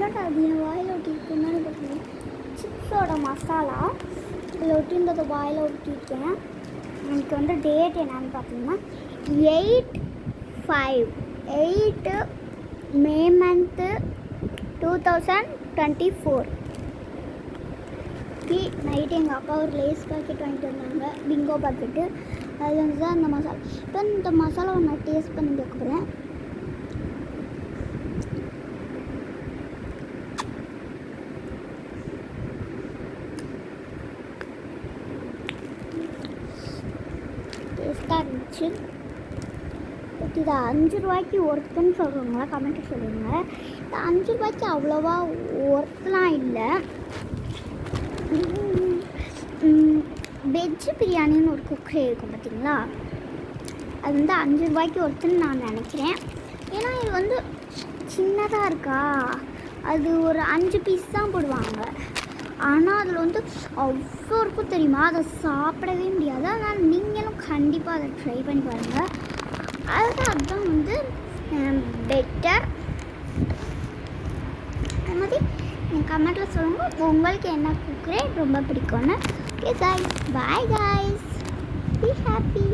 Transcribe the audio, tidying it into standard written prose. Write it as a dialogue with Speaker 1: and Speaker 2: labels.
Speaker 1: என்னடா அது என் வாயில் ஒட்டியிருக்குன்னு பார்த்தீங்கன்னா சிப்ஸோட மசாலா இதில் ஒட்டின்றதை வாயில் ஒட்டியிருக்கேன். எனக்கு வந்து டேட் என்னன்னு பார்த்தீங்கன்னா 8 மே மந்த்து 2024. நைட்டு எங்கள் அப்பா ஒரு லேஸ் பாக்கெட் வாங்கிட்டு வந்தாங்க, பிங்கோ பாக்கெட்டு. அது வந்து தான் அந்த மசாலா. இப்போ இந்த மசாலாவை நான் டேஸ்ட் பண்ணி பார்க்க போகிறேன். டேஸ்ட்டாக இருந்துச்சு. பட் இது 5 ரூபாய்க்கு ஒர்த்துன்னு சொல்கிறவங்களா கமெண்ட்டு சொல்லுங்கள். இது 5 ரூபாய்க்கு அவ்வளோவா ஒர்த்லாம் இல்லை. வெஜ்ஜு பிரியாணின்னு ஒரு குக்கரி இருக்கும் பார்த்தீங்களா, அது வந்து 5 ரூபாய்க்கு ஒருத்தன்னு நான் நினைக்கிறேன். ஏன்னா இது வந்து சின்னதாக இருக்கா, அது ஒரு 5 பீஸ் தான் போடுவாங்க. ஆனால் அதில் வந்து அவ்வளோ இருக்கும் தெரியுமா, அதை சாப்பிடவே முடியாது. அதனால் நீங்களும் கண்டிப்பாக அதை ட்ரை பண்ணி பாருங்கள். அதுதான் வந்து பெட்டர். அது மாதிரி என் கமெண்ட்டில் சொல்லுங்கள் உங்களுக்கு என்ன குக்கரே ரொம்ப பிடிக்கும்னு. Okay guys, bye guys, be happy.